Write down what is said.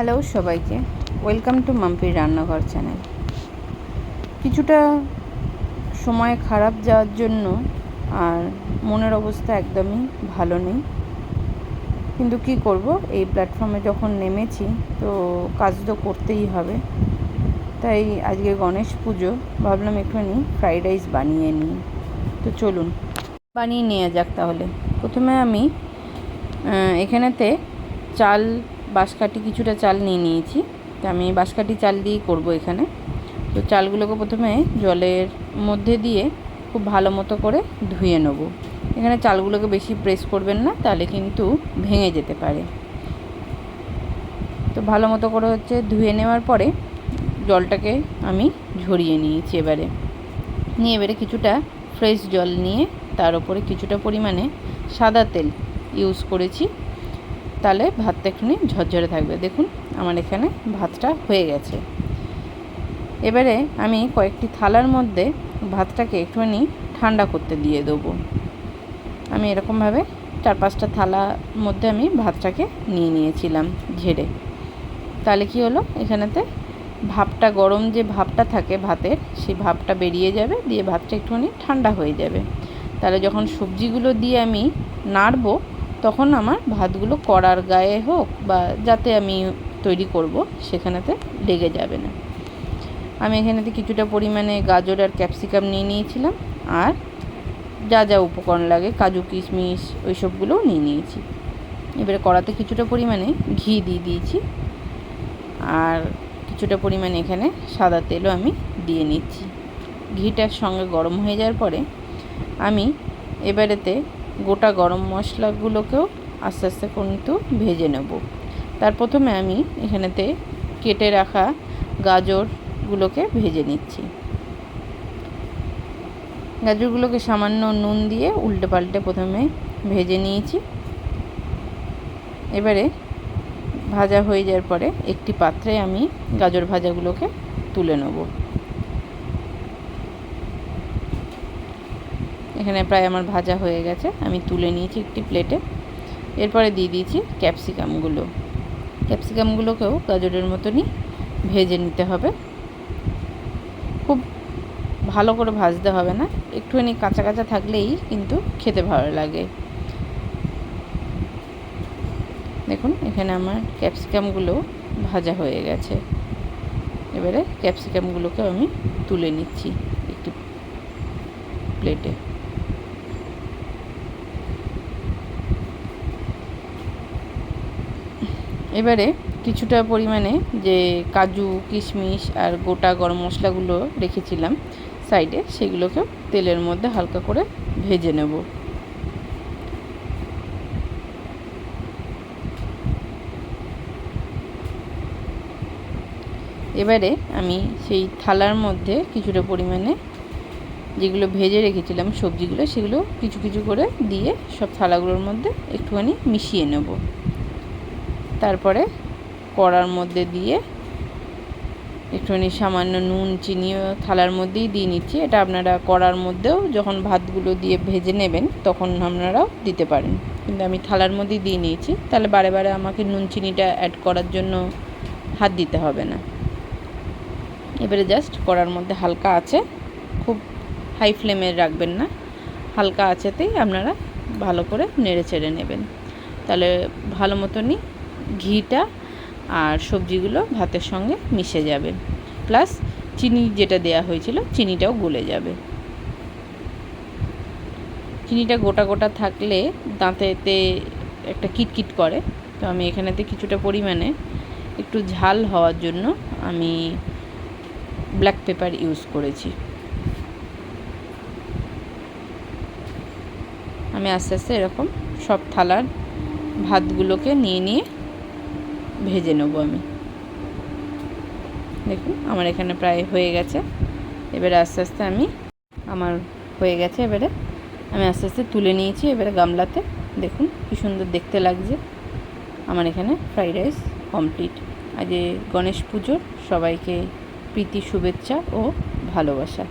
Hello সবাইকে, welcome to মাম্পির রান্নাঘর channel. কিছুটা সময় খারাপ যাওয়ার জন্য আর মনের অবস্থা একদমই ভালো নেই, কিন্তু কি করব, এই প্ল্যাটফর্মে যখন নেমেছি তো কাজ তো করতেই হবে। তাই আজকে গণেশ পুজো, ভাবলাম একটুখানি ফ্রাইড রাইস বানিয়ে নিই। তো চলুন বানিয়ে নেওয়া যাক। তাহলে প্রথমে আমি এখানেতে চাল বাঁশকাঠি কিছুটা চাল নিয়ে নিয়েছি। তো আমি বাঁশকাঠি চাল দিয়েই করবো এখানে। তো চালগুলোকে প্রথমে জলের মধ্যে দিয়ে খুব ভালো মতো করে ধুয়ে নেব। এখানে চালগুলোকে বেশি প্রেস করবেন না, তাহলে কিন্তু ভেঙে যেতে পারে। তো ভালো মতো করে ধুয়ে নেওয়ার পরে জলটাকে আমি ঝরিয়ে নিয়েছি। এবারে কিছুটা ফ্রেশ জল নিয়ে তার উপরে কিছুটা পরিমাণে সাদা তেল ইউজ করেছি, তাহলে ভাতটা একটুখানি ঝরঝরে থাকবে। দেখুন আমার এখানে ভাতটা হয়ে গেছে। এবারে আমি কয়েকটি থালার মধ্যে ভাতটাকে একটুখানি ঠান্ডা করতে দিয়ে দেবো। আমি এরকমভাবে 4-5টা থালার মধ্যে আমি ভাতটাকে নিয়ে নিয়েছিলাম ঝেড়ে। তাহলে কি হলো, এখানেতে ভাপটা, গরম যে ভাপটা থাকে ভাতের, সেই ভাপটা বেরিয়ে যাবে, দিয়ে ভাতটা একটুখানি ঠান্ডা হয়ে যাবে। তাহলে যখন সবজিগুলো দিয়ে আমি নাড়বো, তখন আমার ভাতগুলো কড়ার গায়ে হোক বা যাতে আমি তৈরি করব সেখানেতে লেগে যাবে না। আমি এখানেতে কিছুটা পরিমাণে গাজর আর ক্যাপসিকাম নিয়ে নিয়েছিলাম, আর যা যা উপকরণ লাগে কাজু কিশমিশ ওই সবগুলোও নিয়ে নিয়েছি। এবারে কড়াতে কিছুটা পরিমাণে ঘি দিয়ে দিয়েছি, আর কিছুটা পরিমাণে এখানে সাদা তেলও আমি দিয়ে নিচ্ছি। ঘিটার সঙ্গে গরম হয়ে যাওয়ার পরে আমি এবারেতে গোটা গরম মশলাগুলোকেও আস্তে আস্তে কিন্তু ভেজে নেব। তার প্রথমে আমি এখানেতে কেটে রাখা গাজরগুলোকে ভেজে নিচ্ছি। গাজরগুলোকে সামান্য নুন দিয়ে উল্টে পাল্টে প্রথমে ভেজে নিয়েছি। এবারে ভাজা হয়ে যাওয়ার পরে একটি পাত্রে আমি গাজর ভাজাগুলোকে তুলে নেব। এখানে প্রায় আমার ভাজা হয়ে গেছে, আমি তুলে নিয়েছি একটি প্লেটে। এরপরে দিয়ে দিয়েছি ক্যাপসিকামগুলোকেও গাজরের মতনই ভেজে নিতে হবে। খুব ভালো করে ভাজতে হবে না, একটুখানি কাঁচা কাঁচা থাকলেই কিন্তু খেতে ভালো লাগে। দেখুন এখানে আমার ক্যাপসিকামগুলো ভাজা হয়ে গেছে। এবারে ক্যাপসিকামগুলোকে আমি তুলে নিচ্ছি একটি প্লেটে। এবারে কিছুটা পরিমাণে যে কাজু কিশমিশ আর গোটা গরম মশলাগুলো রেখেছিলাম সাইডে, সেগুলোকেও তেলের মধ্যে হালকা করে ভেজে নেব। এবারে আমি সেই থালার মধ্যে কিছুটা পরিমাণে যেগুলো ভেজে রেখেছিলাম সবজিগুলো, সেগুলো কিছু কিছু করে দিয়ে সব থালাগুলোর মধ্যে একটুখানি মিশিয়ে নেব। তারপরে কড়ার মধ্যে দিয়ে একটুখানি সামান্য নুন চিনিও থালার মধ্যেই দিয়ে নিচ্ছি। এটা আপনারা কড়ার মধ্যেও যখন ভাতগুলো দিয়ে ভেজে নেবেন তখন আপনারাও দিতে পারেন, কিন্তু আমি থালার মধ্যেই দিয়ে নিয়েছি। তাহলে বারে বারে আমাকে নুন চিনিটা অ্যাড করার জন্য হাত দিতে হবে না। এবারে জাস্ট কড়ার মধ্যে হালকা আছে, খুব হাই ফ্লেমে রাখবেন না, হালকা আঁচেতেই আপনারা ভালো করে নেড়ে চেড়ে নেবেন। তাহলে ভালো মতনই ঘিটা আর সবজিগুলো ভাতের সঙ্গে মিশে যাবে, প্লাস চিনি যেটা দেয়া হয়েছিল চিনিটাও গলে যাবে। চিনিটা গোটা গোটা থাকলে দাঁতেতে একটা কিটকিট করে, তো আমি এখানেতে কিছুটা পরিমাণে একটু ঝাল হওয়ার জন্য আমি ব্ল্যাক পেপার ইউজ করেছি। আমি আস্তে আস্তে এরকম সব থালার ভাতগুলোকে নিয়ে ভেজে নেব আমি। দেখুন আমার এখানে প্রায় হয়ে গেছে। এবারে আস্তে আস্তে আমার হয়ে গেছে। এবারে আমি আস্তে আস্তে তুলে নিয়েছি। এবারে গামলাতে দেখুন কী সুন্দর দেখতে লাগছে। আমার এখানে ফ্রাইড রাইস কমপ্লিট। আজ গণেশ পুজোর সবাইকে প্রীতি শুভেচ্ছা ও ভালোবাসা।